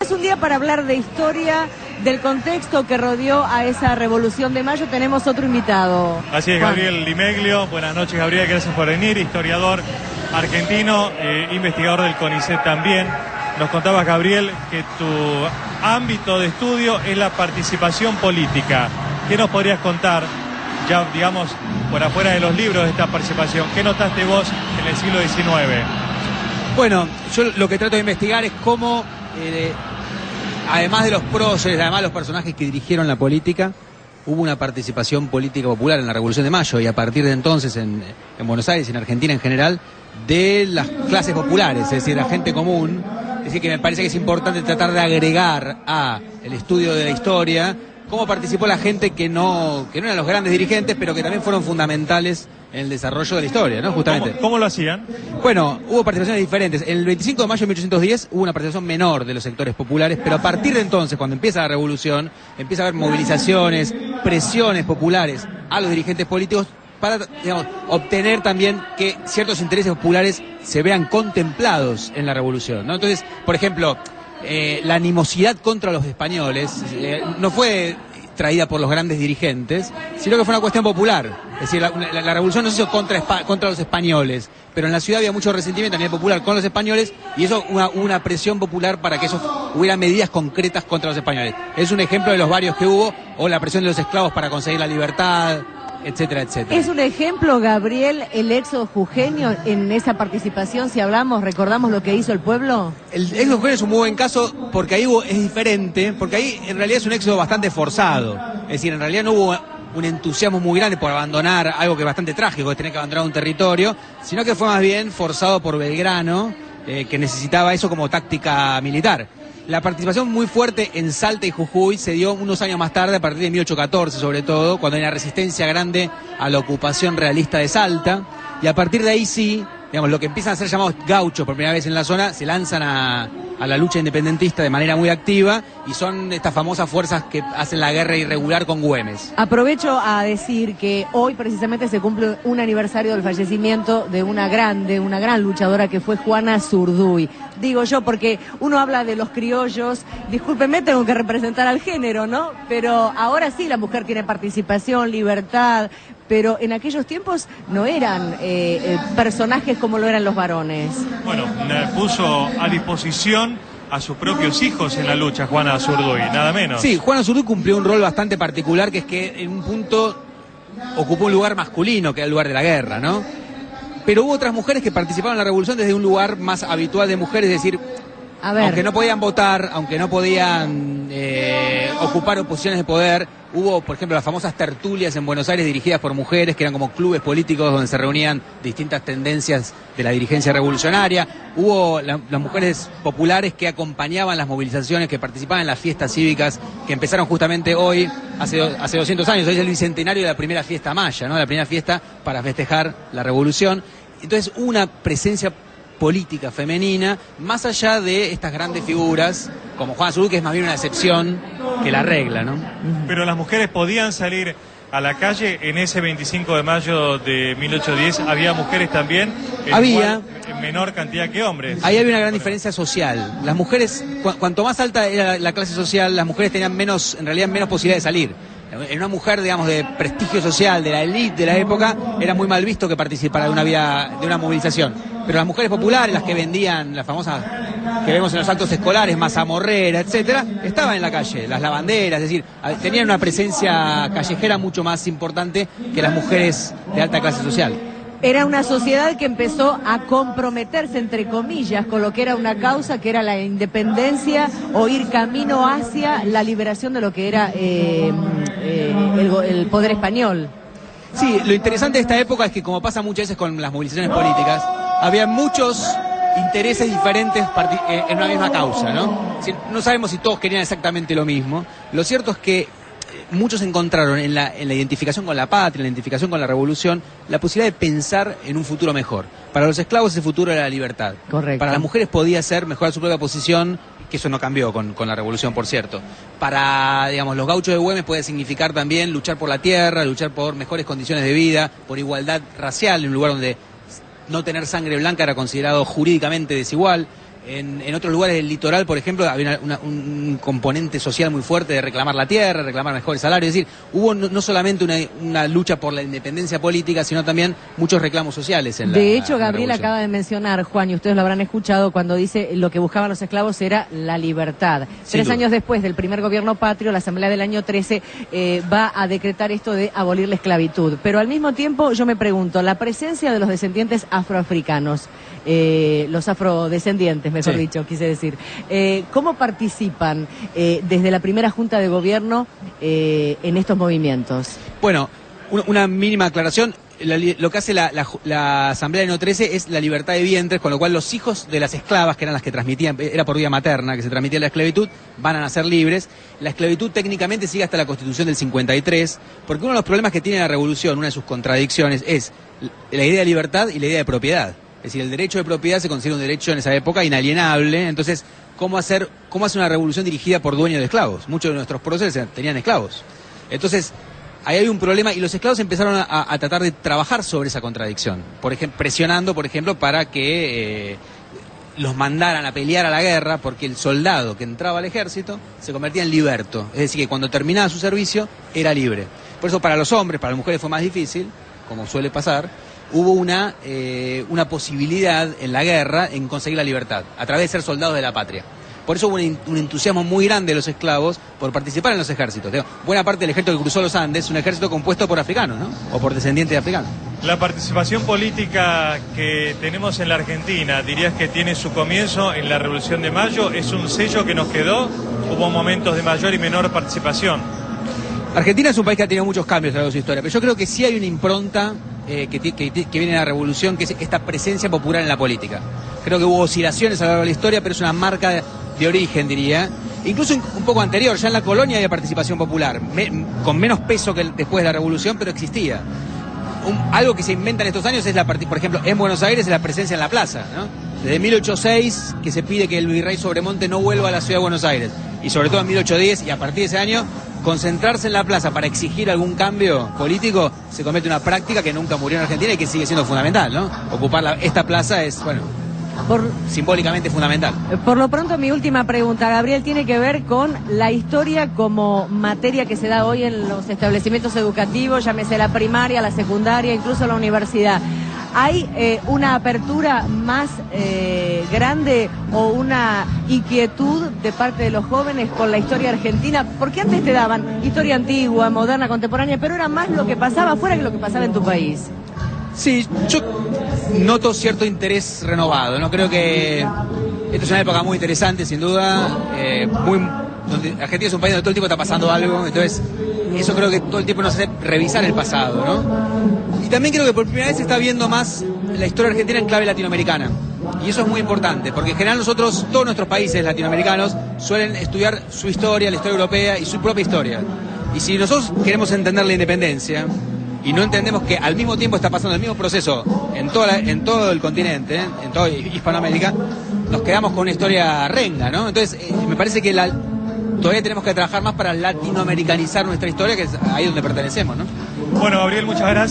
Es un día para hablar de historia, del contexto que rodeó a esa Revolución de Mayo. Tenemos otro invitado. Así es, Gabriel Limeglio. Buenas noches, Gabriel, gracias por venir. Historiador argentino, investigador del CONICET también. Nos contabas, Gabriel, que tu ámbito de estudio es la participación política. ¿Qué nos podrías contar, ya digamos, por afuera de los libros de esta participación? ¿Qué notaste vos en el siglo XIX? Bueno, yo lo que trato de investigar es cómo, además de los próceres, además de los personajes que dirigieron la política, hubo una participación política popular en la Revolución de Mayo, y a partir de entonces en Buenos Aires y en Argentina en general, de las clases populares, es decir, la gente común. Es decir, que me parece que es importante tratar de agregar a el estudio de la historia cómo participó la gente que no eran los grandes dirigentes, pero que también fueron fundamentales en el desarrollo de la historia, ¿no? Justamente. ¿Cómo lo hacían? Bueno, hubo participaciones diferentes. El 25 de mayo de 1810 hubo una participación menor de los sectores populares, pero a partir de entonces, cuando empieza la revolución, empieza a haber movilizaciones, presiones populares a los dirigentes políticos para, digamos, obtener también que ciertos intereses populares se vean contemplados en la revolución, ¿no? Entonces, por ejemplo, la animosidad contra los españoles no fue traída por los grandes dirigentes, sino que fue una cuestión popular. Es decir, la revolución no se hizo contra los españoles, pero en la ciudad había mucho resentimiento a nivel popular con los españoles, y eso hubo una presión popular para que hubiera medidas concretas contra los españoles. Es un ejemplo de los varios que hubo, o la presión de los esclavos para conseguir la libertad, etcétera, etcétera. Es un ejemplo, Gabriel, el éxodo jujeño en esa participación. Si recordamos lo que hizo el pueblo. El éxodo jujeño es un muy buen caso, porque ahí es diferente, porque ahí en realidad es un éxodo bastante forzado. Es decir, en realidad no hubo un entusiasmo muy grande por abandonar algo que es bastante trágico, es tener que abandonar un territorio, sino que fue más bien forzado por Belgrano, que necesitaba eso como táctica militar. La participación muy fuerte en Salta y Jujuy se dio unos años más tarde, a partir de 1814 sobre todo, cuando hay una resistencia grande a la ocupación realista de Salta, y a partir de ahí sí, digamos, lo que empiezan a ser llamados gauchos por primera vez en la zona, se lanzan a la lucha independentista de manera muy activa, y son estas famosas fuerzas que hacen la guerra irregular con Güemes. Aprovecho a decir que hoy precisamente se cumple un aniversario del fallecimiento de una gran luchadora que fue Juana Zurduy. Digo yo porque uno habla de los criollos, discúlpenme, tengo que representar al género, ¿no? Pero ahora sí la mujer tiene participación, libertad, pero en aquellos tiempos no eran personajes como lo eran los varones. Bueno, puso a disposición a sus propios hijos en la lucha Juana Zurduy, nada menos. Sí, Juana Zurduy cumplió un rol bastante particular, que es que en un punto ocupó un lugar masculino, que era el lugar de la guerra, ¿no? Pero hubo otras mujeres que participaron en la revolución desde un lugar más habitual de mujeres, es decir, aunque no podían votar, aunque no podían ocupar posiciones de poder, hubo, por ejemplo, las famosas tertulias en Buenos Aires dirigidas por mujeres, que eran como clubes políticos donde se reunían distintas tendencias de la dirigencia revolucionaria. Hubo las mujeres populares que acompañaban las movilizaciones, que participaban en las fiestas cívicas, que empezaron justamente hoy, hace 200 años. Hoy es el bicentenario de la primera fiesta maya, ¿no? La primera fiesta para festejar la revolución. Entonces, una presencia política femenina, más allá de estas grandes figuras, como Juana Zurduy, que es más bien una excepción que la regla, ¿no? Pero las mujeres podían salir a la calle en ese 25 de mayo de 1810, había mujeres también, en menor cantidad que hombres. Ahí había una gran diferencia social. Las mujeres, cuanto más alta era la clase social, las mujeres tenían en realidad menos posibilidad de salir. En una mujer, digamos, de prestigio social, de la élite de la época, era muy mal visto que participara de una movilización. Pero las mujeres populares, las que vendían, las famosas que vemos en los actos escolares, mazamorrera, etcétera, estaban en la calle, las lavanderas, es decir, tenían una presencia callejera mucho más importante que las mujeres de alta clase social. Era una sociedad que empezó a comprometerse, entre comillas, con lo que era una causa, que era la independencia, o ir camino hacia la liberación de lo que era el poder español. Sí, lo interesante de esta época es que, como pasa muchas veces con las movilizaciones políticas, había muchos intereses diferentes en una misma causa, ¿no? No sabemos si todos querían exactamente lo mismo. Lo cierto es que muchos encontraron en la identificación con la patria, en la identificación con la revolución, la posibilidad de pensar en un futuro mejor. Para los esclavos ese futuro era la libertad. Correcto. Para las mujeres podía ser mejorar su propia posición, que eso no cambió con la revolución, por cierto. Para, digamos, los gauchos de Güemes puede significar también luchar por la tierra, luchar por mejores condiciones de vida, por igualdad racial, en un lugar donde no tener sangre blanca era considerado jurídicamente desigual. En otros lugares del litoral, por ejemplo, había un componente social muy fuerte de reclamar la tierra, reclamar mejores salarios. Es decir, hubo no solamente una lucha por la independencia política, sino también muchos reclamos sociales. De hecho, Gabriel acaba de mencionar, Juan, y ustedes lo habrán escuchado, cuando dice lo que buscaban los esclavos era la libertad. 3 años después del primer gobierno patrio, la Asamblea del año 13 va a decretar esto de abolir la esclavitud. Pero al mismo tiempo, yo me pregunto, la presencia de los descendientes afroafricanos, los afrodescendientes, mejor dicho, quise decir. ¿Cómo participan desde la primera Junta de Gobierno en estos movimientos? Bueno, una mínima aclaración. Lo que hace la Asamblea del año 13 es la libertad de vientres, con lo cual los hijos de las esclavas, que eran las que transmitían, era por vía materna que se transmitía la esclavitud, van a nacer libres. La esclavitud técnicamente sigue hasta la Constitución del 53, porque uno de los problemas que tiene la revolución, una de sus contradicciones, es la idea de libertad y la idea de propiedad. Es decir, el derecho de propiedad se considera un derecho en esa época inalienable. Entonces, ¿cómo hacer una revolución dirigida por dueños de esclavos? Muchos de nuestros próceres tenían esclavos. Entonces, ahí hay un problema y los esclavos empezaron a tratar de trabajar sobre esa contradicción. Por ejemplo, presionando, por ejemplo, para que los mandaran a pelear a la guerra, porque el soldado que entraba al ejército se convertía en liberto. Es decir, que cuando terminaba su servicio era libre. Por eso para los hombres, para las mujeres fue más difícil, como suele pasar. Hubo una posibilidad en la guerra en conseguir la libertad, a través de ser soldados de la patria. Por eso hubo un entusiasmo muy grande de los esclavos por participar en los ejércitos. Buena parte del ejército que cruzó los Andes es un ejército compuesto por africanos, ¿no? O por descendientes de africanos. La participación política que tenemos en la Argentina, ¿dirías que tiene su comienzo en la Revolución de Mayo? ¿Es un sello que nos quedó? ¿Hubo momentos de mayor y menor participación? Argentina es un país que ha tenido muchos cambios a lo largo de su historia, pero yo creo que sí hay una impronta que viene de la revolución, que es esta presencia popular en la política. Creo que hubo oscilaciones a lo largo de la historia, pero es una marca de origen, diría. Incluso un poco anterior, ya en la colonia había participación popular, con menos peso que después de la revolución, pero existía. Algo que se inventa en estos años es, por ejemplo, en Buenos Aires, es la presencia en la plaza, ¿no? Desde 1806, que se pide que el virrey Sobremonte no vuelva a la ciudad de Buenos Aires, y sobre todo en 1810, y a partir de ese año, concentrarse en la plaza para exigir algún cambio político se convierte en una práctica que nunca murió en Argentina y que sigue siendo fundamental, ¿no? Ocupar esta plaza es, bueno, simbólicamente fundamental. Por lo pronto, mi última pregunta, Gabriel, tiene que ver con la historia como materia que se da hoy en los establecimientos educativos, llámese la primaria, la secundaria, incluso la universidad. ¿Hay una apertura más grande o una inquietud de parte de los jóvenes con la historia argentina? Porque antes te daban historia antigua, moderna, contemporánea, pero era más lo que pasaba afuera que lo que pasaba en tu país. Sí, yo noto cierto interés renovado, ¿no? Creo que esta es una época muy interesante, sin duda, donde Argentina es un país donde todo el tiempo está pasando algo, entonces eso creo que todo el tiempo nos hace revisar el pasado, ¿no? Y también creo que por primera vez se está viendo más la historia argentina en clave latinoamericana. Y eso es muy importante, porque en general todos nuestros países latinoamericanos suelen estudiar su historia, la historia europea y su propia historia. Y si nosotros queremos entender la independencia y no entendemos que al mismo tiempo está pasando el mismo proceso en todo el continente, en toda Hispanoamérica, nos quedamos con una historia renga, ¿no? Entonces, me parece que todavía tenemos que trabajar más para latinoamericanizar nuestra historia, que es ahí donde pertenecemos, ¿no? Bueno, Gabriel, muchas gracias.